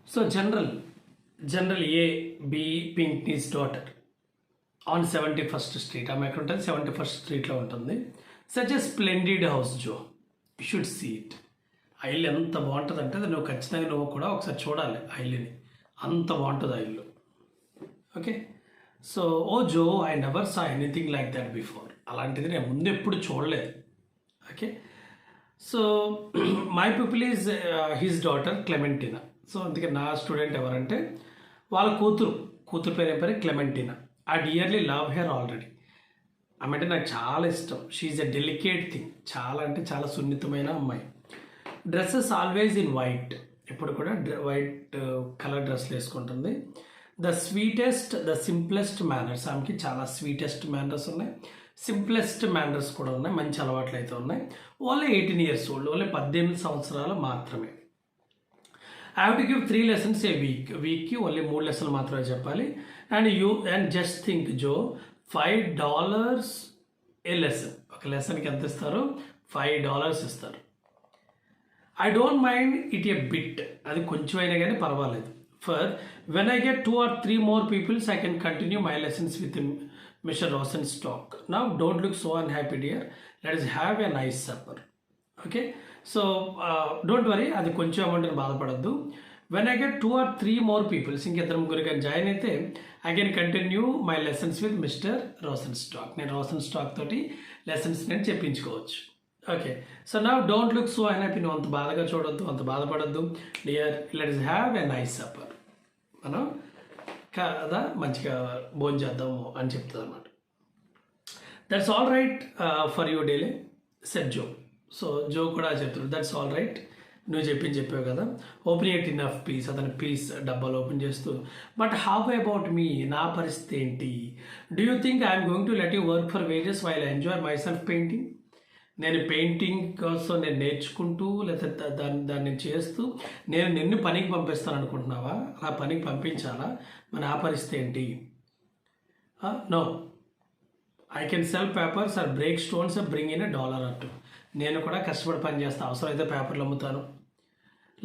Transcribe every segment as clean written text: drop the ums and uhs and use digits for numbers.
So General A B Pinkney's daughter on 71st Street. ఆమె ఎక్కడ ఉంటుంది? 71st Streetలో ఉంటుంది. Such a splendid house Joe, you should see it. ఆ ఇల్లు ఎంత బాగుంటుంది అంటే నువ్వు ఖచ్చితంగా నువ్వు కూడా ఒకసారి చూడాలి ఆ ఇల్లుని. అంత బాగుంటుంది ఆ ఇల్లు. Okay, so oh Joe, I never saw anything like that before. అలాంటిది నేను ముందు ఎప్పుడు చూడలేదు. Okay, so my people is his daughter Clementina. So అందుకే నా స్టూడెంట్ ఎవరంటే వాళ్ళ కూతురు పేరు ఏం పేరు? Clementina. I dearly love her already. ఆమె అంటే నాకు చాలా ఇష్టం. She's a delicate thing. చాలా అంటే చాలా సున్నితమైన అమ్మాయి. Dresses always in white. ఎప్పుడు కూడా వైట్ కలర్ డ్రెస్లు వేసుకుంటుంది. The sweetest, the simplest manners. ఆమెకి చాలా స్వీటెస్ట్ మేనర్స్ ఉన్నాయి, సింప్లెస్ట్ మేనర్స్ కూడా ఉన్నాయి, మంచి అలవాట్లు అయితే ఉన్నాయి. ఓన్లీ 18 years ఓల్డ్, ఓన్లీ 18 సంవత్సరాలు మాత్రమే. I have to give 3 lessons a వీక్కి ఓన్లీ 3 లెసన్లు మాత్రమే చెప్పాలి. And just think Joe, $5 a lesson. ఒక లెసన్కి ఎంత ఇస్తారు? $5 ఇస్తారు. I don't mind it a bit. అది కొంచెం అయినా కానీ పర్వాలేదు. For when I get 2 or 3 more peoples I can continue my lessons with Mr. Rosenstock. Now don't look so unhappy dear. Let us have a nice supper. Okay, so don't worry, అది కొంచెం amount అని బాధపడద్దు. When I get 2 or 3 more peoples, ఇంకిద్దరు ముగ్గురు కానీ join అయితే I can continue my lessons with mister Rosenstock. నేను Rosenstock తోటి లెసన్స్ నేను చెప్పించుకోవచ్చు. ఓకే, సో నా డోంట్ లుక్ సో అన్హ్యాపీ. నువ్వు అంత బాధగా చూడొద్దు, అంత బాధపడద్దు dear. Let's have a nice supper. మనం కదా మంచిగా భోజనం చేద్దాము అని చెప్తుంది అనమాట. That's all right for you daily said Joe. So Joe కూడా చెప్తాడు దట్స్ ఆల్ రైట్, నువ్వు చెప్పావు కదా. Open at in of piece. అతను పీస్ డబ్బాలు ఓపెన్ చేస్తూ, బట్ హౌ అబౌట్ మీ, నా పరిస్థితి ఏంటి? Do you think I'm going to let you work for wages while enjoy my self painting? నేను పెయింటింగ్ కోసం నేను నేర్చుకుంటూ లేకపోతే దాన్ని చేస్తూ నేను నిన్ను పనికి పంపిస్తాను అనుకుంటున్నావా? ఆ పనికి పంపించాలా? మరి ఆ పరిస్థితి ఏంటి? No, I can sell papers or break stones or bring in $1 or 2. నేను కూడా కష్టపడి పని చేస్తాను. అవసరమైతే పేపర్లు అమ్ముతాను,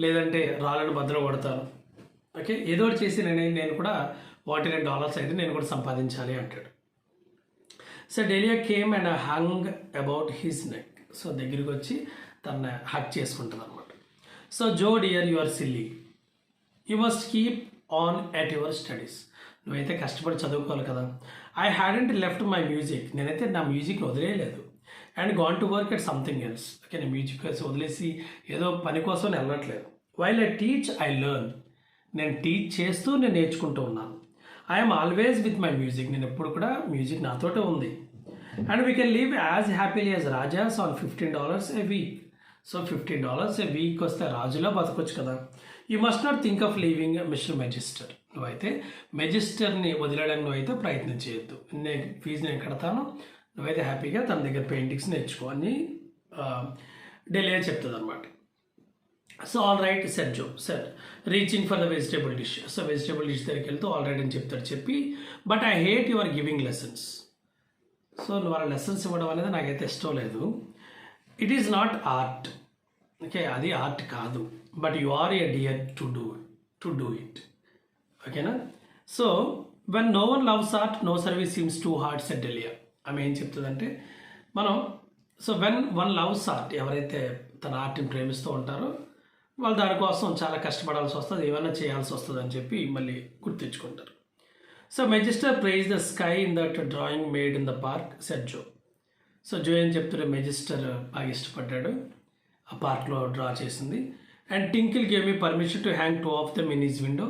లేదంటే రాళ్ళను బద్దలు కొడతాను. ఓకే, ఏదో ఒకటి చేసి నేను కూడా $40 అయితే నేను కూడా సంపాదించాలి అంటాడు. So Delia came and hung about his neck. So దగ్గరికి వచ్చి తన హక్ చేసుకుంటుంది అనమాట. So Joe dear, you are silly. You must keep on at your studies. నువ్వైతే కష్టపడి చదువుకోవాలి కదా. I hadn't left my music. నేనైతే నా మ్యూజిక్ని వదిలేయలేదు. And gone to work at something else. Okay, నేను మ్యూజిక్ వదిలేసి ఏదో పని కోసం వెళ్ళట్లేదు. While I teach I learn. నేను టీచ్ చేస్తూ నేను నేర్చుకుంటూ ఉన్నాను. I'm always with my music. నేను ఎప్పుడు కూడా మ్యూజిక్ నాతోటే ఉంది. And we can live as happily as rajas on $15 a week. So $15 a week వస్తే రాజులో బతకొచ్చు కదా. You must not think of leaving mister Magister. నువ్వైతే మెజిస్టర్ని వదిలేయడానికి నువ్వైతే ప్రయత్నం చేయొద్దు. నేను ఫీజు నేను కడతాను, నువ్వైతే హ్యాపీగా తన దగ్గర పెయింటింగ్స్ నేర్చుకో అని డెలియా చెప్తుంది అనమాట. So all right said Joe. Said reaching for the vegetable dish. So vegetable dish దగ్గరికి వెళ్తూ ఆల్ రైట్ అని చెప్పి, but I hate your giving lessons. So నువ్వు వాళ్ళ లెసన్స్ ఇవ్వడం అనేది నాకైతే ఇష్టం లేదు. It is not art. Okay, అది ఆర్ట్ కాదు. But you are a dear to do it. ఓకేనా? So when no one loves art no service seems too hard said Delia. ఆమె ఏం చెప్తుందంటే మనం, so when one loves art, ఎవరైతే తన ఆర్ట్ని ప్రేమిస్తూ ఉంటారో వాళ్ళు దానికోసం చాలా కష్టపడాల్సి వస్తుంది, ఏమైనా చేయాల్సి వస్తుంది అని చెప్పి మళ్ళీ గుర్తించుకుంటారు. So Magister praise the sky in that drawing made in the park said Joe. So Joe ఏం చెప్తుంటే మెజిస్టర్ బాగా ఇష్టపడ్డాడు ఆ పార్క్లో డ్రా చేసింది. And Tinkle gave me permission to hang 2 of them in his window.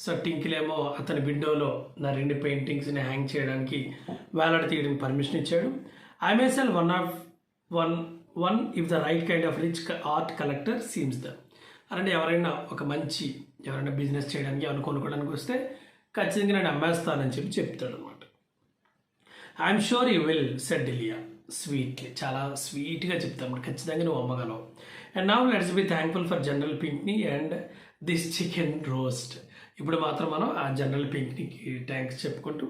So Tinkle ఏమో అతని విండోలో నా 2 పెయింటింగ్స్ని హ్యాంగ్ చేయడానికి వేలాడ తీయడానికి పర్మిషన్ ఇచ్చాడు. I may cell one if the right kind of rich art collector seems the. అంటే ఎవరైనా బిజినెస్ చేయడానికి ఏమైనా కొనుక్కోవడానికి వస్తే ఖచ్చితంగా నేను అమ్మేస్తానని చెప్తాడు అనమాట. I'm sure you will said Delia sweetly. చాలా స్వీట్గా చెప్తాను, ఖచ్చితంగా నువ్వు అమ్మగలవు. And now let's be thankful for General Pinkney and this chicken roast. ఇప్పుడు మాత్రం మనం ఆ జనరల్ పింక్నీకి థ్యాంక్స్ చెప్పుకుంటూ,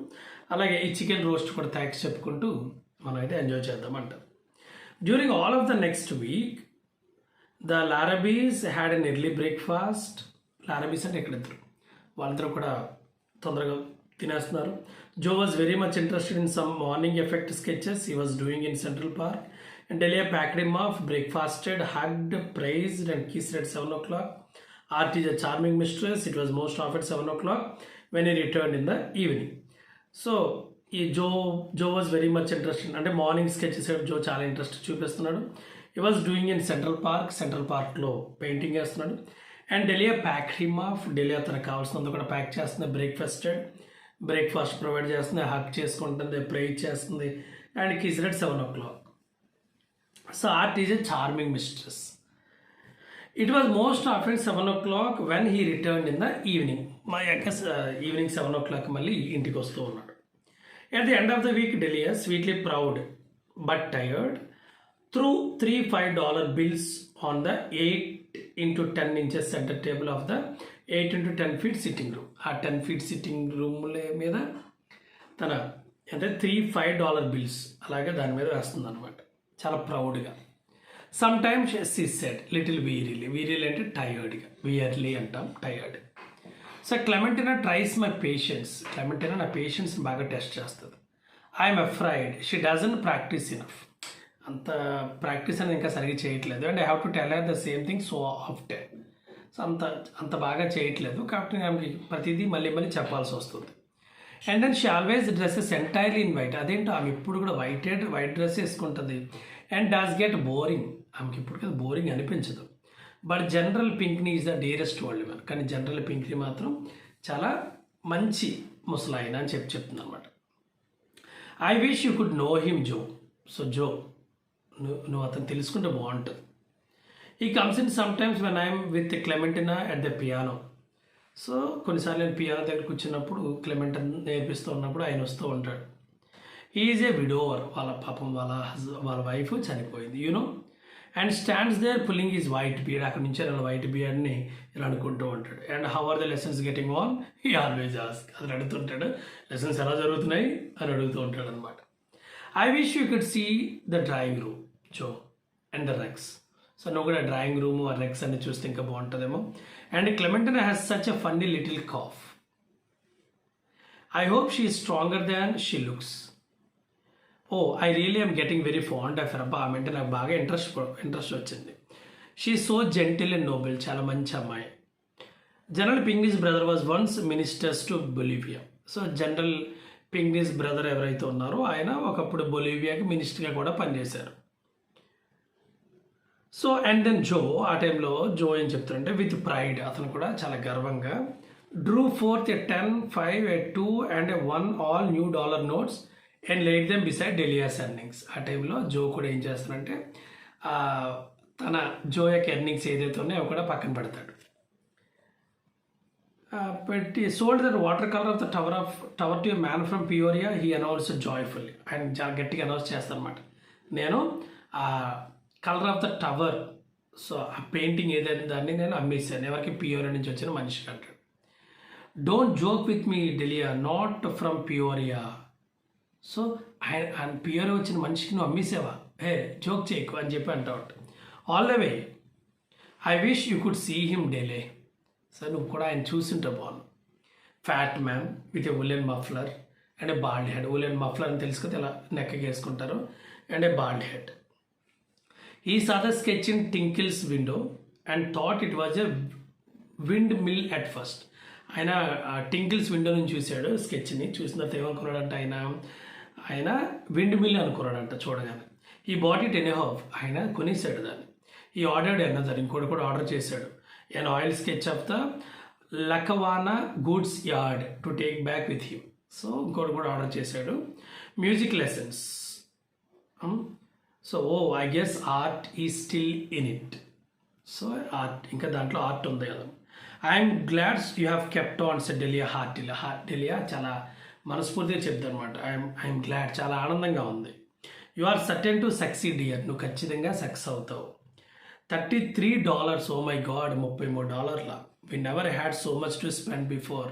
అలాగే ఈ చికెన్ రోస్ట్ కూడా థ్యాంక్స్ చెప్పుకుంటూ మనం అయితే ఎంజాయ్ చేద్దామంట. During all of the next week, the Larrabees had an early breakfast. Larrabees అంటే ఇక్కడ ఇద్దరు, వాళ్ళిద్దరూ కూడా తొందరగా తినేస్తున్నారు. Joe was very much interested in some morning effect sketches he was doing in Central Park. And Delia packed him off, breakfasted, hugged, praised, and kissed at 7 o'clock. Art is a charming mistress. It was most of at 7 o'clock when he returned in the evening. So, Joe was very much interested. And morning sketches Joe చాలా interest చూపిస్తున్నాడు. He was doing in Central పార్క్లో painting చేస్తున్నాడు. And Delia pack him off, Delia తనకు కావాల్సినంత కూడా pack చేస్తుంది. Breakfast provide చేస్తుంది, హక్ చేసుకుంటుంది, ప్రే చేస్తుంది, and kissed at 7 o'clock. So Art is a charming mistress. It was most often 7 o'clock when he returned in the evening. Evening 7 o'clock మళ్ళీ ఇంటికి వస్తూ ఉన్నాడు. At the end of the week, Delia, sweetly proud but tired, threw 3 $5 bills on the 8 into 10 inches center table of the 8 into 10 feet sitting room. ఆ 10 feet sitting room మీద తన అంటే 3 $5 bills అలాగే దాని మీద వేస్తుంది అనమాట, చాలా ప్రౌడ్గా. Sometimes she said little wearily అంటే టైర్డ్గా, వియర్లీ అంటాం, tired. So Clementina tries my patience, Clementina నా పేషెన్స్ని బాగా టెస్ట్ చేస్తుంది. I'm afraid she doesn't practise enough, అంత ప్రాక్టీస్ అనేది ఇంకా సరిగ్గా చేయట్లేదు. And I have to tell her the same thing so often. So అంత బాగా చేయట్లేదు కాబట్టి ఆమెకి ప్రతిదీ మళ్ళీ చెప్పాల్సి వస్తుంది. And then she always dresses entirely in white. అదేంటో ఆమె ఇప్పుడు కూడా వైట్ డ్రెస్ వేసుకుంటుంది. అండ్ డాస్ గెట్ బోరింగ్, ఆమెకి ఇప్పుడు కదా బోరింగ్ అనిపించదు. But general Pinkney is the dearest world man, కానీ జనరల్ పింక్ని మాత్రం చాలా మంచి ముసలాయన అని చెప్తుంది అనమాట. I wish you could know him Joe. So Joe, నువ్వు అతను తెలుసుకుంటే బాగుంటుంది. He comes in sometimes when I'm with Clementina at the piano. So కొన్నిసార్లు నేను పియానో దగ్గర కూర్చున్నప్పుడు క్లెమెంటిన్ నేర్పిస్తూ ఉన్నప్పుడు ఆయన వస్తూ ఉంటాడు. ఈజ్ ఏ విడోవర్, వాళ్ళ పాపం వాళ్ళ వైఫ్ చనిపోయింది, you know. And stands there pulling is white beard, అక్కడ నుంచి వాళ్ళ వైట్ బియర్డ్ని ఇలా అనుకుంటూ ఉంటాడు. And how are the lessons getting on, he always ask, అది అడుగుతుంటాడు, లెసన్స్ ఎలా జరుగుతున్నాయి అని అడుగుతూ ఉంటాడు అనమాట. I wish you could see the drawing room Joe and the rex. So నువ్వు కూడా డ్రాయింగ్ రూమ్ ఆ రెక్స్ అన్ని చూస్తే ఇంకా బాగుంటుందేమో. And Clementina has such a funny little cough. I hope she is stronger than she looks. Oh I really I'm getting very fond of her. అబ్బా ఆమె అంటే నాకు బాగా ఇంట్రెస్ట్ వచ్చింది. She so gentle and noble, చాలా మంచి అమ్మాయి. General Pinkney's brother was once ministers to Bolivia. So general Pinkney's brother ఎవరైతే ఉన్నారో ఆయన ఒకప్పుడు బొలీవియాకి మినిస్టర్గా కూడా పనిచేశారు. సో అండ్ దెన్ జో, ఆ టైంలో జో ఏం చెప్తారంటే విత్ ప్రైడ్, అతను కూడా చాలా గర్వంగా Drew fourth a 10, 5, a 2 and a 1 all new dollar notes and laid them beside Delia's earnings. ఆ టైంలో జో కూడా ఏం చేస్తారంటే తన జో యొక్క ఎర్నింగ్స్ ఏదైతే ఉన్నాయో అవి కూడా పక్కన పెడతాడు. పెట్టి sold that water colour of the tower to a man from Peoria, he announce joyfully. ఆయన చాలా గట్టిగా అనౌన్స్ చేస్తారనమాట, నేను ఆ colour of the tower, so ఆ పెయింటింగ్ ఏదైతే దాన్ని నేను అమ్మేశాను ఎవరికి, పియోరియా నుంచి వచ్చిన మనిషికి అంటాడు. Don't joke with me Delia, not from Peoria. So ఆయన పియోరియా వచ్చిన మనిషికి నువ్వు అమ్మేసావా, జోక్ చేయకు అని చెప్పి అంటావు. All the way I wish you could see him Delia. Sir నువ్వు కూడా ఆయన చూసింటే బాగున్నావు. Fat man with a woollen muffler and a bald head. Woollen muffler అని తెలుసు కదా, ఇలా నెక్కకి వేసుకుంటారు, and a bald head. He saw the sketch in Tinkle's window and thought it was a windmill at first. ఆయన టింకిల్స్ window నుంచి చూశాడు స్కెచ్ని, చూసిన తర్వాత ఏమనుకున్నాడంట ఆయన విండ్ మిల్ అనుకున్నాడంట చూడగానే. ఈ బాట్ ఇట్ ఎనీ హౌ, ఆయన కొనేసాడు దాన్ని. ఈ ఆర్డర్డ్ అనదర్, ఇంకోటి కూడా ఆర్డర్ చేశాడు, an oil sketch of the Lackawanna goods yard to take back with him. So ఇంకోటి కూడా ఆర్డర్ చేశాడు. Music lessons. So I guess art is still in it. So art, ఇంకా దాంట్లో ఆర్ట్ ఉంది కదా. I'm glad you have kept on said Delia Delia చాలా మనస్ఫూర్తిగా చెప్తాను అనమాట. ఐఎమ్ గ్లాడ్, చాలా ఆనందంగా ఉంది. You are certain to succeed dear, నువ్వు ఖచ్చితంగా సక్సెస్ అవుతావు. $33, oh my God, $33. We never had so much to spend before.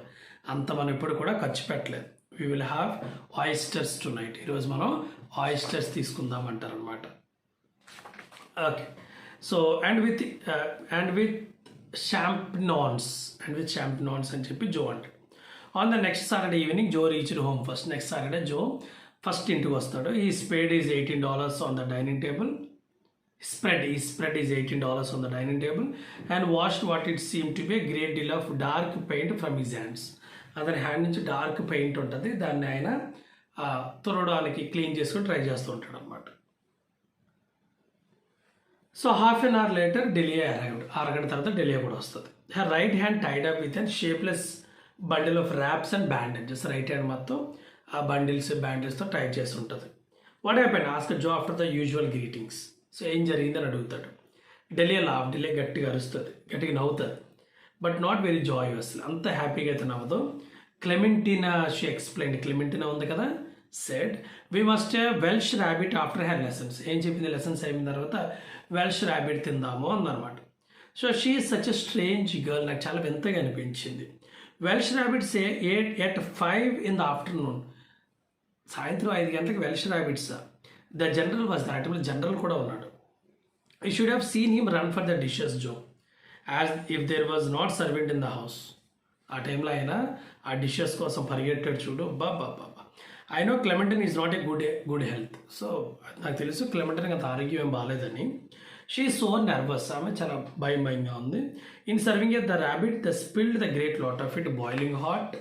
అంత మనం ఇప్పుడు కూడా ఖర్చు పెట్టలేదు. We will have oysters tonight, ఈరోజు మనం ఆయిస్టర్స్ తీసుకుందాం అంటారనమాట. Okay, so and with champignon and with champignon అని చెప్పి జో అంటాడు. On the next Saturday evening Joe reached home first. Next Saturday Joe first ఇంటికి వస్తాడు. ఈ spread is $18 on the dining table. Spread is $18 on the dining table and washed what it seemed to be a great deal of dark paint from his hands. అతని hand నుంచి dark paint ఉంటుంది, దాన్ని ఆయన తుడవడానికి clean చేసుకొని try చేస్తూ ఉంటాడు అనమాట. So half an hour later Delia arrived. అరగంట తర్వాత డెలియా కూడా వస్తుంది. Her right hand tied up with and shapeless bundle of wraps and bandages. Right hand మొత్తం ఆ బండిల్స్ బ్యాండేజ్తో టై చేసి ఉంటుంది. What happen ask Joe after the usual greetings. So ఏం జరిగిందని అడుగుతాడు. Delia laugh. డెలియా గట్టిగా అరుస్తుంది, గట్టిగా నవ్వుతుంది, బట్ నాట్ వెరీ జాయస్. అంత హ్యాపీగా అయితే నవ్వదు. క్లెమెంటినా షీ ఎక్స్ప్లెయిన్. క్లెమెంటినా ఉంది కదా, said we must have Welsh rabbit after her lessons. ఏం చెప్పింది, లెసన్స్ అయిన తర్వాత వెల్ష్ ర్యాబిట్ తిందాము అందనమాట. So she is such a strange girl. నాకు చాలా వింతగా అనిపించింది. Welsh rabbits at 5 in the afternoon. సాయంత్రం 5 గంటలకు Welsh rabbits. The general was the టైంలో జనరల్ కూడా ఉన్నాడు. You should have seen him run for the dishes Joe as if there was not servant in the house. ఆ టైంలో ఆయన ఆ dishes కోసం పరిగెట్టాడు చూడు. బాబా I know Clementine is not a good health. So నాకు తెలుసు క్లెమెంటన్ అంత ఆరోగ్యం ఏం బాగాలేదని. She so nervous. ఆమె చాలా భయంగా ఉంది. In serving at the rabbit the spilled the great lot of it boiling hot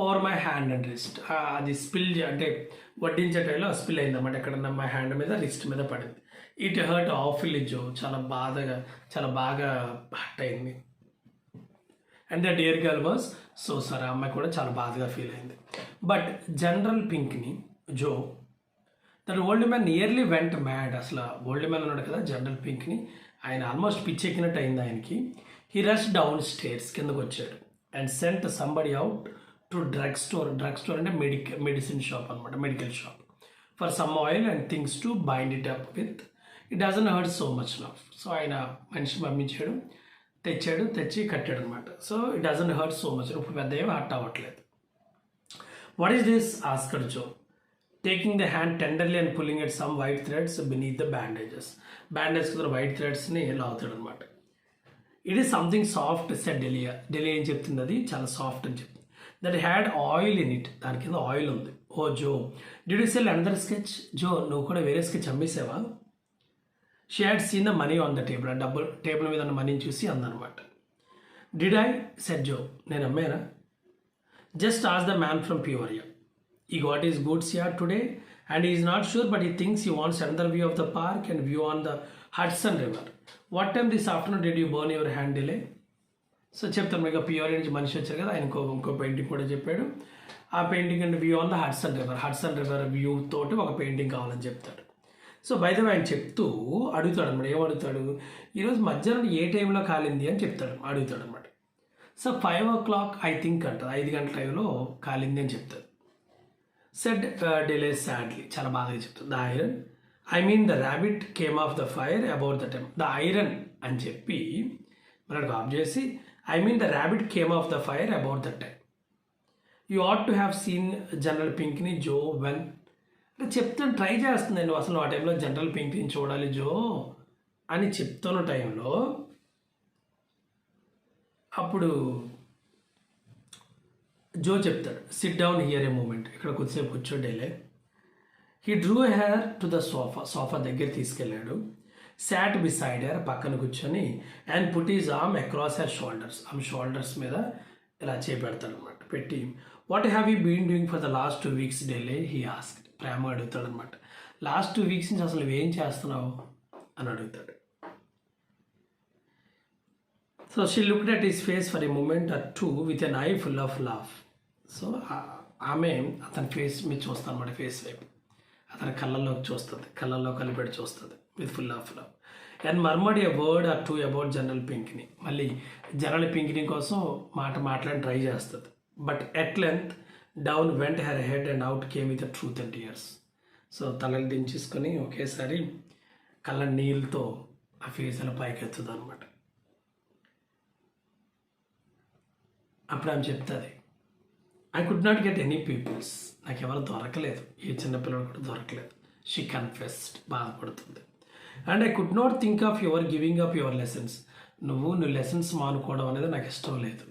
over my hand and wrist. అది స్పిల్ అంటే వడ్డించే టైంలో స్పిల్ అయిందన్నమాట. ఎక్కడన్నా మై హ్యాండ్ మీద రిస్ట్ మీద పడింది. It hurt awfully Joe. చాలా బాగా హర్ట్ అయింది. And the dear girl was so sorry. ఆ అమ్మాయి కూడా చాలా బాధగా ఫీల్ అయింది. But general Pinkney Joe that old man nearly went mad. అసలు ఓల్డ్ మ్యాన్ ఉన్నాడు కదా జనరల్ పింక్ని, ఆయన ఆల్మోస్ట్ పిచ్చెక్కినట్టు అయింది ఆయనకి. హీ రష్ డౌన్ స్టేర్స్, కిందకు వచ్చాడు. And sent somebody out to drug store అంటే మెడిసిన్ షాప్ అనమాట, medical shop, for some oil and things to bind it up with. It doesn't hurt so much enough. So ఆయన మనిషి పంపించాడు, తెచ్చి కట్టాడు అనమాట. So it doesn't hurt so much. ఇప్పుడు పెద్ద ఏమి హర్ట్ అవ్వట్లేదు. What is this asked Joe, taking the hand tenderly and pulling at some white threads beneath the bandages. Bandage కుదిర white థ్రెడ్స్ని లాగుతాడు అనమాట. It is something soft said Delia. ఏం చెప్తుంది, అది చాలా సాఫ్ట్ అని చెప్తుంది. That had oil in it. దాని కింద ఆయిల్ ఉంది. Oh Joe did you sell another sketch. Joe నువ్వు కూడా వేరే స్కెచ్ అమ్మేసావా. She had seen the money on the table. ఆ డబ్బులు టేబుల్ మీద ఉన్న మనీని చూసి అందనమాట. డిడ్ ఐ సెట్ జో, నేను అమ్మానా. Just as the man from Peoria. He got is goods yard today and is not sure but he thinks you wants another view of the park and view on the Hudson river. What time this afternoon did you burn your hand Delia. So చెప్తాను మీకు, ప్యూరియా నుంచి మనిషి వచ్చారు కదా, ఆయన ఇంకో painting కూడా చెప్పాడు. ఆ painting and view on the Hudson river view తోటి ఒక పెయింటింగ్ కావాలని చెప్తాడు. సో బై ద వే ఆయన చెప్తూ అడుగుతాడు అనమాట. ఏమడుగుతాడు, ఈరోజు మధ్యాహ్నం ఏ టైంలో కాలింది అని అడుగుతాడు అనమాట. సో 5 o'clock ఐ థింక్ అంటారు, 5 గంటల టైంలో కాలింది అని చెప్తాడు. సెడ్ డిలే సాడ్లీ, చాలా బాగా చెప్తాడు. The iron I mean the rabbit came off the fire about the time. The iron అని చెప్పి మనకు ఆఫ్ చేసి I mean the rabbit came off the fire about the time. You ought to have seen general Pinkney Joe when. అంటే చెప్తాను, try చేస్తుంది నేను అసలు ఆ టైంలో జనరల్ పింక్ని చూడాలి జో అని చెప్తున్న టైంలో అప్పుడు జో చెప్తాడు, sit down here a moment. ఇక్కడ కొద్దిసేపు కూర్చోడేలే. He drew her to the sofa దగ్గర తీసుకెళ్ళాడు. శాట్ బిసైడ్ హెర్, పక్కన కూర్చొని, and put his arm across her shoulders, ఆమె షోల్డర్స్ మీద ఇలా చేపెడతాడు అనమాట. పెట్టి what have you been doing for the last 2 weeks Delia he asked. ప్రేమ అడుగుతాడు అనమాట. లాస్ట్ 2 weeks నుంచి అసలు ఏం చేస్తున్నావు అని అడుగుతాడు. So she looked at his face for a moment or two with an eye full of laugh. So ఆమె అతని ఫేస్ మీద చూస్తాను అనమాట, ఫేస్ వైపు, అతని కళ్ళల్లోకి చూస్తుంది, కళ్ళల్లో కలిపెట్టి చూస్తుంది with full of love. And murmured a word or 2 about general Pinkney. మళ్ళీ జనరల్ పింక్ని కోసం మాట్లాడి ట్రై చేస్తుంది. But at length down went her head and out came with truth and tears. So తలలు దించేసుకొని ఒకేసారి కళ్ళ నీళ్ళతో ఆ ఫేస్ అలా పైకెత్తుంది అనమాట. అప్పుడు ఆమె చెప్తుంది, I could not get any peoples. నాకు ఎవరు దొరకలేదు, ఏ చిన్నపిల్లడు కూడా దొరకలేదు. షీ కన్ఫెస్డ్, బాధపడుతుంది. And I could not think of your giving up your lessons. నువ్వు లెసన్స్ మానుకోవడం అనేది నాకు ఇష్టం లేదు.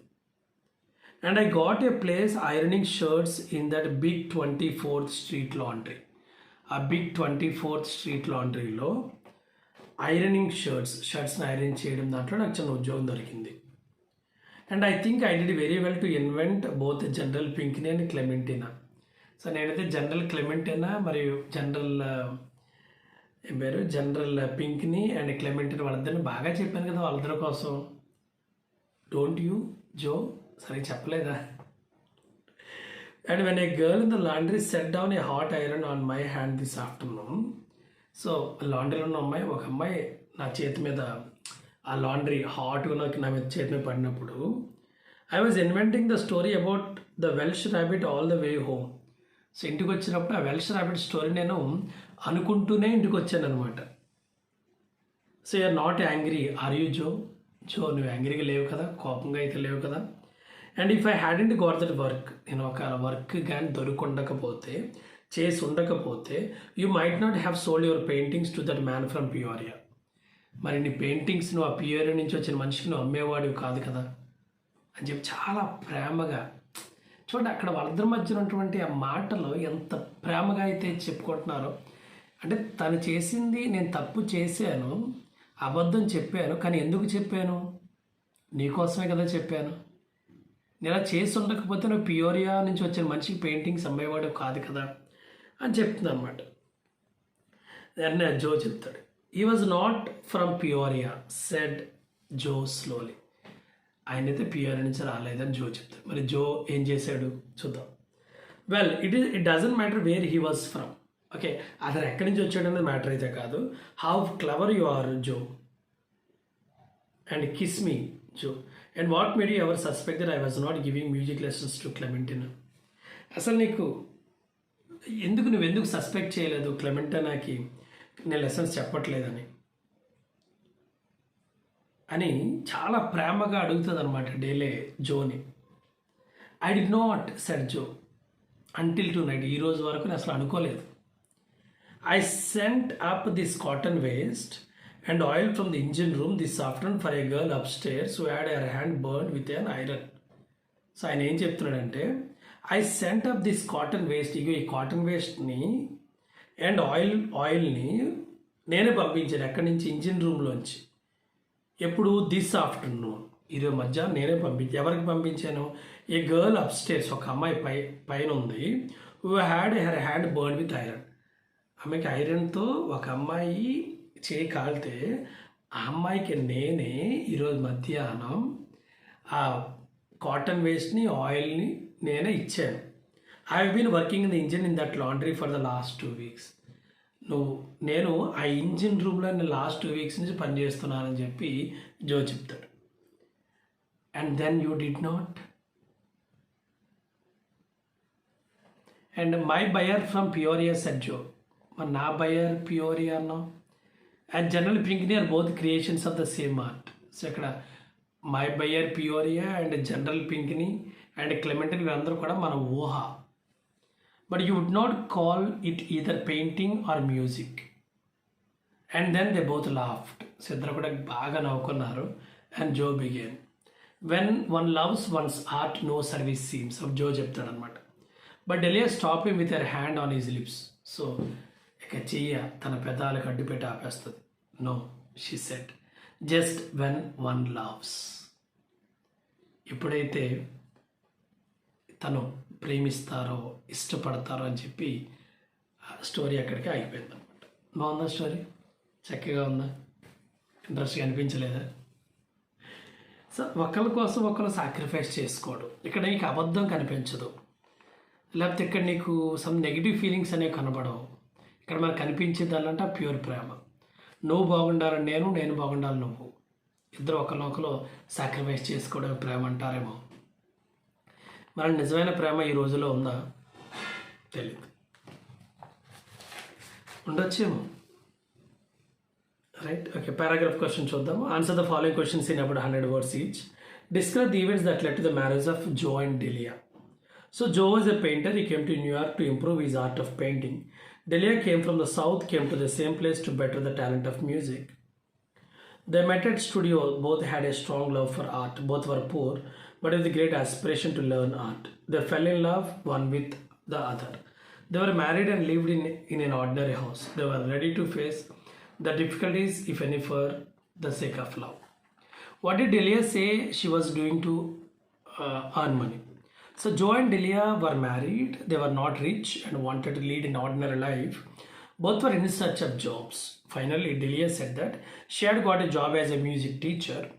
And I got a place ironing shirts in that big 24th Street laundry. ఆ బిగ్ 24th Street లాండ్రీలో ఐరనింగ్ షర్ట్స్ని ఐరన్ చేయడం దాంట్లో నాకు చిన్న ఉద్యోగం దొరికింది. And I think I did very well to invent both general Pinkney and Clementina. So నేనైతే జనరల్ క్లెమెంటినా మరియు జనరల్ పింక్ని అండ్ క్లెమెంటినా వాళ్ళిద్దరిని బాగా చెప్పాను కదా వాళ్ళిద్దరి కోసం. డోంట్ యూ జో సరిగ్గా చెప్పలేదా? And when a girl in the laundry set down a hot iron on my hand this afternoon. So లాండ్రీలో ఉన్న ఒక అమ్మాయి నా చేతి మీద ఆ లాండ్రీ హాట్గా నా మీద చేతి మీద పడినప్పుడు I was inventing the story about the Welsh rabbit all the way home. So ఇంటికి వచ్చినప్పుడు ఆ వెల్ష్ ర్యాబిట్ స్టోరీ నేను అనుకుంటూనే ఇంటికి వచ్చాను అనమాట. So you're not angry are you Joe? నువ్వు యాంగ్రీగా లేవు కదా, కోపంగా అయితే లేవు కదా. And if I hadn't got that work, నేను ఒక వర్క్ కానీ చేసి ఉండకపోతే you might not have sold your paintings to that man from Peoria. మరి నీ పెయింటింగ్స్ నువ్వు ఆ పియోరియా నుంచి వచ్చిన మనిషికి నువ్వు అమ్మేవాడివి కాదు కదా అని చెప్పి చాలా ప్రేమగా చూడండి. అక్కడ వాళ్ళిద్దరి మధ్య ఉన్నటువంటి ఆ మాటలు ఎంత ప్రేమగా అయితే చెప్పుకుంటున్నారో. అంటే తను చేసింది, నేను తప్పు చేశాను, అబద్ధం చెప్పాను, కానీ ఎందుకు చెప్పాను? నీకోసమే కదా చెప్పాను. నేను ఇలా చేసి ఉండకపోతే నువ్వు పియోరియా నుంచి వచ్చిన మనిషికి పెయింటింగ్స్ అమ్మేవాడు కాదు కదా అని చెప్తుంది అనమాట. దాన్ని జో చెప్తాడు. He was not from Peoria said Joe slowly. ఆయన అయితే పియోరియా నుంచి రాలేదని జో చెప్తాడు. మరి జో ఏం చేశాడు చూద్దాం. Well it doesn't matter where he was from. Okay, అతను ఎక్కడి నుంచి వచ్చాడు అనేది మ్యాటర్ అయితే కాదు. How clever you are Joe and kiss me Joe. And what made you ever suspect that I was not giving music lessons to Clementina. అసలు నువ్వెందుకు suspect చేయలేదు క్లెమెంటినాకి నేను లెసన్స్ చెప్పట్లేదని అని చాలా ప్రేమగా అడుగుతుంది అనమాట డేలే జోని. I did not said Joe until tonight. ఈ రోజు వరకు నేను అసలు అనుకోలేదు. I sent up this cotton waste and oil from the engine room this afternoon for a girl upstairs who had her hand burned with an iron. So ఆయన ఏం చెప్తున్నాడంటే I sent up this cotton waste, ఇగో ఈ cotton వేస్ట్ని and ఆయిల్ని నేనే పంపించాను. ఎక్కడి నుంచి? ఇంజిన్ రూమ్లోంచి. ఎప్పుడు? దిస్ ఆఫ్టర్నూన్, ఈరోజు మధ్యాహ్నం నేనే ఎవరికి పంపించాను? ఏ గర్ల్ అప్స్టేర్స్, ఒక అమ్మాయి పైన ఉంది. Who had her hand burn with iron. ఆమెకి ఐరన్తో ఒక అమ్మాయి చేయి కాలితే ఆ అమ్మాయికి నేనే ఈరోజు మధ్యాహ్నం ఆ కాటన్ వేస్ట్ని ఆయిల్ని నేనే ఇచ్చాను. I have been working in the engine in that laundry for the last 2 weeks. నేను ఆ ఇంజిన్ రూమ్లో నేను లాస్ట్ 2 weeks నుంచి పనిచేస్తున్నానని చెప్పి జో చెప్తాడు. And then you did not. And my buyer from Peoria said Joe. మరి నా బయర్ పియోరియా అన్నావు. And general Pinkney are both creations of the same art. So ఇక్కడ my buyer Peoria and general Pinkney and Clementine వీళ్ళందరూ కూడా మన ఊహ. But you would not call it either painting or music. And then they both laughed. So ఇద్దరు కూడా బాగా నవ్వుకున్నారు. And Joe began. When one loves one's art no service seems of Joe చెప్తాడనమాట. But Delia stop him with her hand on his lips. So ఇక చెయ్య తన పెదాలకు అడ్డుపెట్టి ఆపేస్తుంది. No, she said, just when one loves. ఎప్పుడైతే తను ప్రేమిస్తారో ఇష్టపడతారో అని చెప్పి స్టోరీ అక్కడికి ఆగిపోయింది అనమాట. బాగుందా స్టోరీ? చక్కగా ఉందా? ఇంట్రెస్ట్గా అనిపించలేదా? సో ఒకరి కోసం ఒకరు సాక్రిఫైస్ చేసుకోవడం. ఇక్కడ నీకు అబద్ధం కనిపించదు, లేకపోతే ఇక్కడ నీకు సమ్ నెగిటివ్ ఫీలింగ్స్ అనేవి కనబడవు. ఇక్కడ మనకు కనిపించేదాలంటే ప్యూర్ ప్రేమ. నువ్వు బాగుండాలని నేను బాగుండాలి నువ్వు. ఇద్దరు ఒకరినొకరు సాక్రిఫైస్ చేసుకోవడం ప్రేమ అంటారేమో. మరి నిజమైన ప్రేమ ఈ రోజులో ఉందా? తెలియదు, ఉండొచ్చేమో. Right, okay. పారాగ్రాఫ్ క్వశ్చన్ చూద్దాం. Answer the following questions in about 100 words each. Describe the events that led to the marriage of Joe and Delia. So Joe was a painter. He came to New York to improve his art of painting. Delia came from the south, came to the same place to better the talent of music. They met at studio. Both had a strong love for art. Both were poor, but with a great aspiration to learn art. They fell in love one with the other. They were married and lived in an ordinary house. They were ready to face the difficulties, if any, for the sake of love. What did Delia say she was doing to earn money? So Joe and Delia were married. They were not rich and wanted to lead an ordinary life. Both were in search of jobs. Finally, Delia said that she had got a job as a music teacher.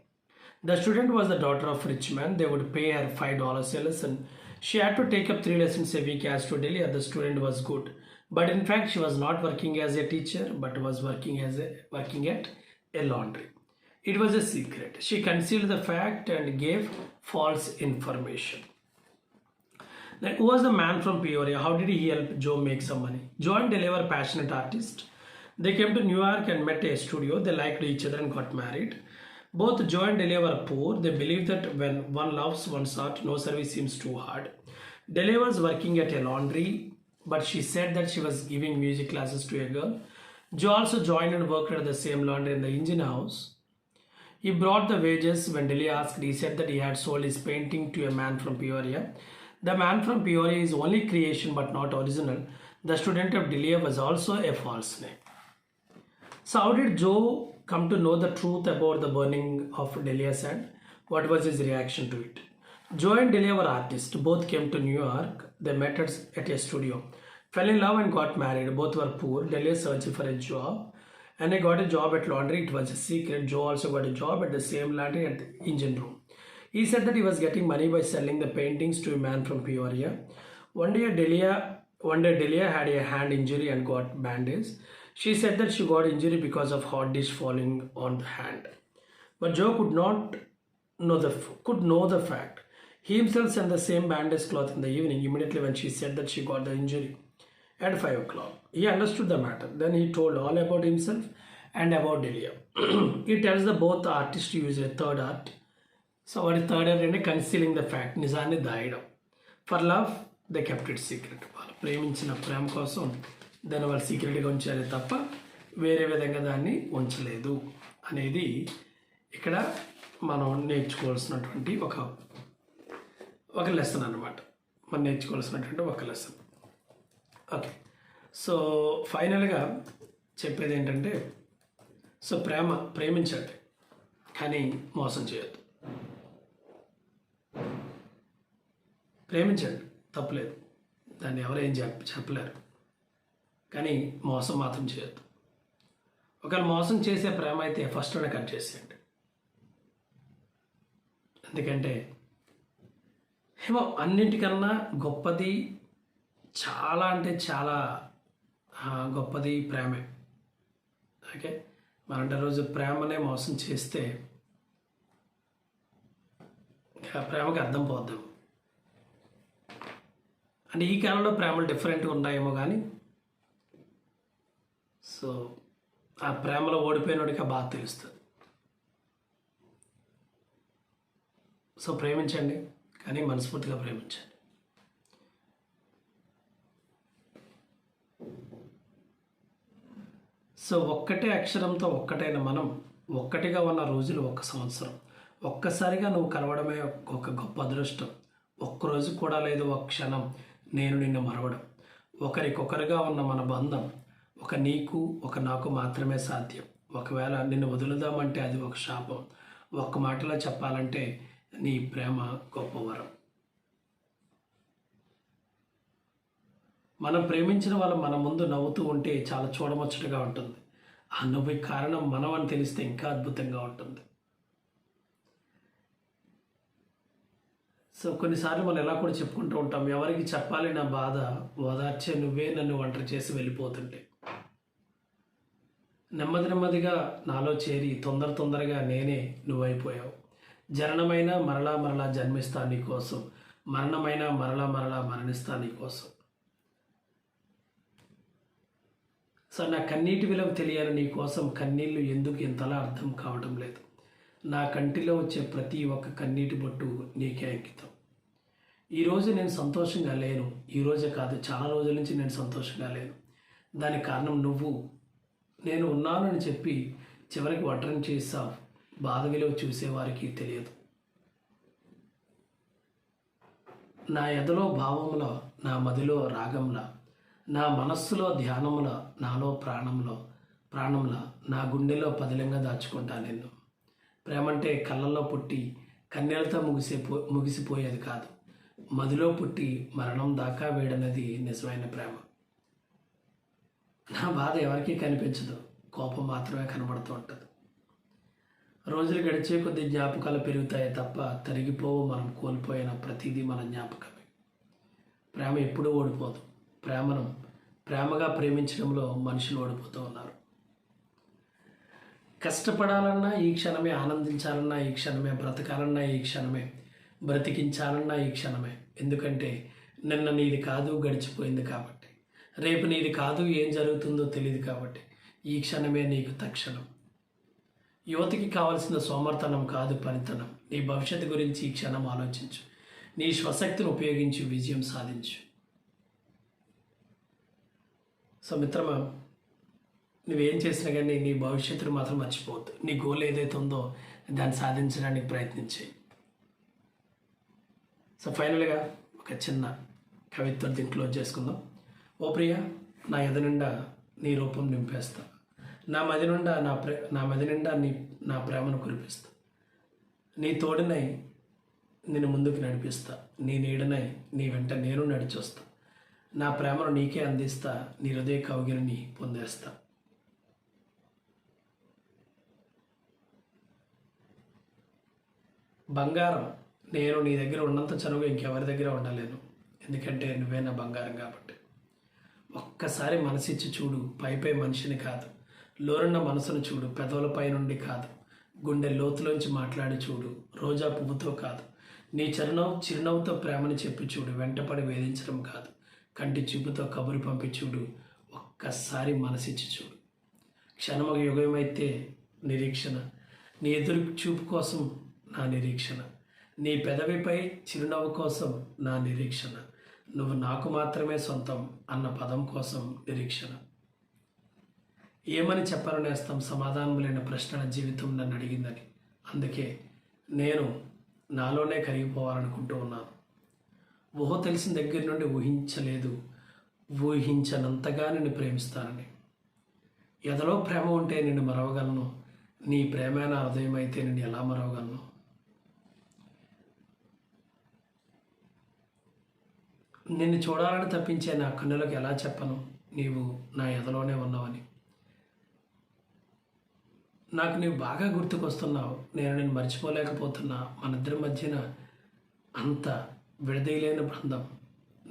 The student was the daughter of rich man. They would pay her $5 a lesson. She had to take up 3 lessons a week. As to Delia, the student was good, but in fact, she was not working as a teacher, but was working at a laundry. It was a secret. She concealed the fact and gave false information. Like, who was the man from Peoria? How did he help Joe make some money? Joe and Delia were passionate artists. They came to New York and met a studio. They liked each other and got married. Both Joe and Delia were poor. They believed that when one loves one's art, no service seems too hard. Delia was working at a laundry, but she said that she was giving music classes to a girl. Joe also joined and worked at the same laundry in the engine house. He brought the wages. When Delia asked, he said that he had sold his painting to a man from Peoria. The man from Peoria is only creation but not original. The student of Delia was also a false name. So how did Joe come to know the truth about the burning of Delia's hand? What was his reaction to it? Joe and Delia were artists. Both came to New York. They met at a studio, fell in love and got married. Both were poor. Delia searched for a job and I got a job at laundry. It was a secret. Joe also got a job at the same laundry at the engine room. He said that he was getting money by selling the paintings to a man from Peoria. One day Delia had a hand injury and got bandages. She said that she got injury because of hot dish falling on the hand. But Joe could know the fact. He himself sent the same bandage cloth in the evening, immediately when she said that she got the injury at 5 o'clock. He understood the matter. Then he told all about himself and about Delia. He tells the both artists to use a third art. So what is third art? And concealing the fact. నిజాన్ని దాయడం. For love, they kept it secret. వాళ్ళు ప్రేమించిన ప్రేమ కోసం దాన్ని వాళ్ళు సీక్రెట్గా ఉంచారే తప్ప వేరే విధంగా దాన్ని ఉంచలేదు అనేది ఇక్కడ మనం నేర్చుకోవాల్సినటువంటి ఒక లెసన్ అన్నమాట. మనం నేర్చుకోవాల్సినటువంటి ఒక లెసన్. ఓకే, సో ఫైనల్గా చెప్పేది ఏంటంటే, సో ప్రేమించండి కానీ మోసం చేయొద్దు. ప్రేమించండి, తప్పులేదు, దాన్ని ఎవరేం చెప్పలేరు, కానీ మోసం మాత్రం చేయొద్దు. ఒకవేళ మోసం చేసే ప్రేమ అయితే ఫస్ట్లోనే కట్ చేసేయండి. ఎందుకంటే ఏమో అన్నింటికన్నా గొప్పది, చాలా అంటే చాలా గొప్పది ప్రేమే. ఓకే, మనంటే రోజు ప్రేమనే మోసం చేస్తే ప్రేమకి అర్థం పోద్దాం. అంటే ఈ కాలంలో ప్రేమలు డిఫరెంట్గా ఉన్నాయేమో కానీ, సో ఆ ప్రేమలో ఓడిపోయినోడికి ఆ బాధ తెలుస్తుంది. సో ప్రేమించండి కానీ మనస్ఫూర్తిగా ప్రేమించండి. సో ఒక్కటే అక్షరంతో ఒక్కటైన మనం, ఒక్కటిగా ఉన్న రోజులు 1 సంవత్సరం. ఒక్కసారిగా నువ్వు కలవడమే ఒక గొప్ప అదృష్టం. ఒక్కరోజు కూడా లేదు, ఒక క్షణం నేను నిన్ను మరవడం. ఒకరికొకరుగా ఉన్న మన బంధం ఒక నీకు ఒక నాకు మాత్రమే సాధ్యం. ఒకవేళ నిన్ను వదులుదామంటే అది ఒక శాపం. ఒక్క మాటలో చెప్పాలంటే నీ ప్రేమ గొప్ప వరం. మనం ప్రేమించిన వాళ్ళు మన ముందు నవ్వుతూ ఉంటే చాలా చూడముచ్చటగా ఉంటుంది. ఆ నవ్వుకి కారణం మనం అని తెలిస్తే ఇంకా అద్భుతంగా ఉంటుంది. సో కొన్నిసార్లు మనం ఎలా కూడా చెప్పుకుంటూ ఉంటాం, ఎవరికి చెప్పాలి నా బాధ, ఓదార్చే నువ్వే నన్ను ఒంటరి చేసి వెళ్ళిపోతుంటే. నెమ్మదిగా నాలో చేరి తొందరగా నేనే నువ్వైపోయావు. జననమైన మరలా జన్మిస్తా నీ కోసం, మరణమైన మరలా మరణిస్తా నీ కోసం. సో నా కన్నీటి విలువ తెలియని నీ కోసం కన్నీళ్ళు ఎందుకు ఇంతలా అర్థం కావడం లేదు. నా కంటిలో వచ్చే ప్రతి ఒక్క కన్నీటి బొట్టు నీకే అంకితం. ఈరోజు నేను సంతోషంగా లేను, ఈరోజే కాదు చాలా రోజుల నుంచి నేను సంతోషంగా లేను. దానికి కారణం నువ్వు. నేను ఉన్నానని చెప్పి చివరికి ఒంటరిని చేసావు. బాధ విలువ చూసేవారికి తెలియదు. నా ఎదలో భావంలో, నా మదిలో రాగంలా, నా మనస్సులో ధ్యానంలో, నాలో ప్రాణంలో, నా గుండెలో పదిలంగా దాచుకుంటా నిన్ను. ప్రేమంటే కళ్ళల్లో పుట్టి కన్నీళ్లతో ముగిసిపోయేది కాదు. మదిలో పుట్టి మరణం దాకా వేడనది నిజమైన ప్రేమ. నా బాధ ఎవరికీ కనిపించదు, కోపం మాత్రమే కనబడుతూ ఉంటుంది. రోజులు గడిచే కొద్ది జ్ఞాపకాలు పెరుగుతాయి తప్ప తరిగిపోవు. మనం కోల్పోయిన ప్రతిదీ మన జ్ఞాపకమే. ప్రేమ ఎప్పుడూ ఓడిపోదు. ప్రేమగా ప్రేమించడంలో మనుషులు ఓడిపోతూ ఉన్నారు. కష్టపడాలన్నా ఈ క్షణమే, ఆనందించాలన్నా ఈ క్షణమే, బ్రతకాలన్నా ఈ క్షణమే, బ్రతికించాలన్నా ఈ క్షణమే. ఎందుకంటే నిన్న నీది కాదు, గడిచిపోయింది కాబట్టి. రేపు నీది కాదు, ఏం జరుగుతుందో తెలియదు కాబట్టి. ఈ క్షణమే నీకు తక్షణం. యువతికి కావాల్సిన సోమర్తనం కాదు, పనితనం. నీ భవిష్యత్తు గురించి ఈ క్షణం ఆలోచించు. నీ స్వశక్తిని ఉపయోగించి విజయం సాధించు. సో మిత్రమా, నువ్వేం చేసినా కానీ నీ భవిష్యత్తును మాత్రం మర్చిపోవద్దు. నీ గోల్ ఏదైతే ఉందో దాన్ని సాధించడానికి ప్రయత్నించేయి. సో ఫైనల్గా ఒక చిన్న కవిత్వం దీన్ని క్లోజ్ చేసుకుందాం. ఓ ప్రియా, నా ఎద నిండా నీ రూపం నింపేస్తా. నా మది నిండా నా ప్రేమను కురిపిస్తా. నీ తోడునై నేను ముందుకు నడిపిస్తా. నీ నీడనై నీ వెంట నేను నడిచొస్తా. నా ప్రేమను నీకే అందిస్తా. నీ హృదయ కౌగిలిని పొందేస్తా. బంగారం, నేను నీ దగ్గర ఉన్నంత చనువుగా ఇంకెవరి దగ్గర ఉండలేను. ఎందుకంటే నువ్వే నా బంగారం కాబట్టి. ఒక్కసారి మనసిచ్చి చూడు, పైపై మనిషిని కాదు. లోరున్న మనసును చూడు, పెదవులపై నుండి కాదు, గుండె లోతులోంచి మాట్లాడి చూడు. రోజా పువ్వుతో కాదు, నీ చిరునవ్వుతో ప్రేమని చెప్పి చూడు. వెంటపడి వేధించడం కాదు, కంటి చూపుతో కబురు పంపి చూడు. ఒక్కసారి మనసిచ్చి చూడు. క్షణము యుగమైతే నిరీక్షణ, నీ ఎదురు చూపు కోసం నా నిరీక్షణ, నీ పెదవిపై చిరునవ్వు కోసం నా నిరీక్షణ, నువ్వు నాకు మాత్రమే సొంతం అన్న పదం కోసం నిరీక్షణ. ఏమని చెప్పరు నేస్తం, సమాధానం లేని ప్రశ్న జీవితం నన్ను అడిగిందని. అందుకే నేను నాలోనే కరిగిపోవాలనుకుంటూ ఉన్నాను. ఊహ తెలిసిన దగ్గర నుండి ఊహించనంతగా నిన్ను ప్రేమిస్తానని. ఎదలో ప్రేమ ఉంటే నిన్ను మరవగలను. నీ ప్రేమైన హృదయం అయితే నిన్ను ఎలా మరవగలను? నిన్ను చూడాలని తప్పించే నా కన్నులకు ఎలా చెప్పను నీవు నా ఎదలోనే ఉన్నావని. నాకు నీవు బాగా గుర్తుకొస్తున్నావు. నేను నిన్ను మర్చిపోలేకపోతున్నా. మనిద్దరి మధ్యన అంత విడదీయలేని బంధం.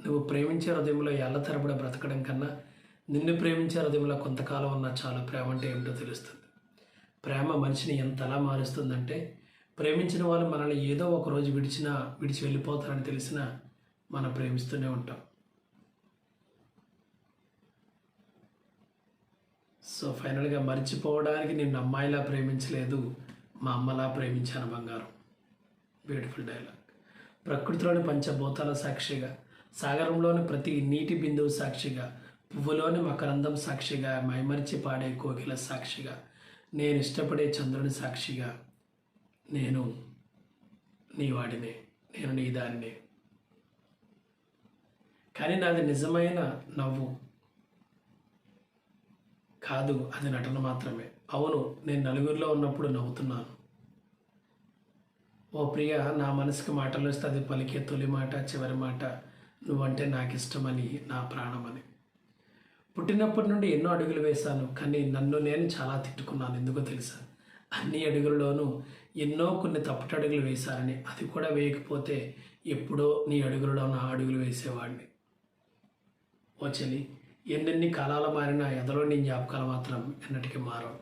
నువ్వు ప్రేమించే హృదయంలో ఏళ్ల తరబడి బ్రతకడం కన్నా నిన్ను ప్రేమించే హృదయంలో కొంతకాలం ఉన్నా చాలా. ప్రేమ అంటే ఏమిటో తెలుస్తుంది. ప్రేమ మనిషిని ఎంతలా మారుస్తుందంటే, ప్రేమించిన వాళ్ళు మనల్ని ఏదో ఒక రోజు విడిచి వెళ్ళిపోతారని తెలిసినా మనం ప్రేమిస్తూనే ఉంటాం. సో ఫైనల్గా మర్చిపోవడానికి నిన్ను అమ్మాయిలా ప్రేమించలేదు, మా అమ్మలా ప్రేమించాను బంగారం. Beautiful dialogue. ప్రకృతిలోని పంచభూతాల సాక్షిగా, సాగరంలోని ప్రతి నీటి బిందువు సాక్షిగా, పువ్వులోని మకరందం సాక్షిగా, మైమరిచి పాడే కోకిల సాక్షిగా, నేను ఇష్టపడే చంద్రుని సాక్షిగా, నేను నీ వాడినే, నేను నీ దానినే. కానీ నాది నిజమైన నవ్వు కాదు, అది నటన మాత్రమే. అవును, నేను నలుగురిలో ఉన్నప్పుడు నవ్వుతున్నాను. ఓ ప్రియ, నా మనసుకి మాటలు వస్తే అది పలికే తొలి మాట, చివరి మాట నువ్వంటే నాకు ఇష్టమని, నా ప్రాణమని. పుట్టినప్పటి నుండి ఎన్నో అడుగులు వేశాను, కానీ నన్ను నేను చాలా తిట్టుకున్నాను. ఎందుకో తెలుసా? అన్ని అడుగుల్లోనూ కొన్ని తప్పుటడుగులు వేశారని. అది కూడా వేయకపోతే ఎప్పుడో నీ అడుగులలో నా అడుగులు వేసేవాడిని. ఓ చెల్లి, ఎన్నెన్ని కాలాలు మారినా ఎదలో నీ జ్ఞాపకాలు మాత్రం ఎన్నటికీ మారవు.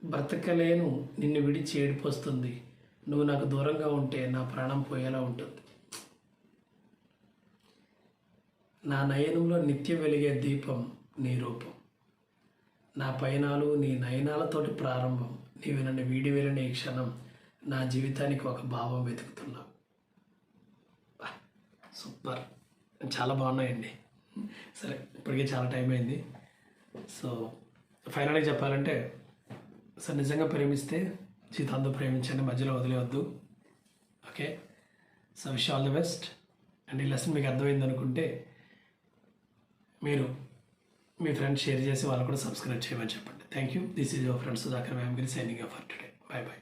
బ్రతకలేను నిన్ను విడిచి ఏడుపు వస్తుంది. నువ్వు నాకు దూరంగా ఉంటే నా ప్రాణం పోయేలా ఉంటుంది. నా నయనంలో నిత్యం వెలిగే దీపం నీ రూపం. నా పయనాలు నీ నయనాలతోటి ప్రారంభం. నీవు నన్ను వీడి వెళ్ళిన ఈ క్షణం నా జీవితానికి ఒక భావం వెతుకుతున్నా. సూపర్, చాలా బాగున్నాయండి. సరే, ఇప్పటికే చాలా టైం అయింది. సో ఫైనల్గా చెప్పాలంటే, సో నిజంగా ప్రేమిస్తే జీవితాంతం ప్రేమించండి, మధ్యలో వదిలేవద్దు. Okay, so wish all the best. And ఈ లెసన్ మీకు అర్థమైంది అనుకుంటే మీరు మీ ఫ్రెండ్స్ షేర్ చేసి వాళ్ళు కూడా సబ్స్క్రైబ్ చేయమని చెప్పండి. Thank you. This is your friend Sudhakar Vyamagiri signing off for today. By by.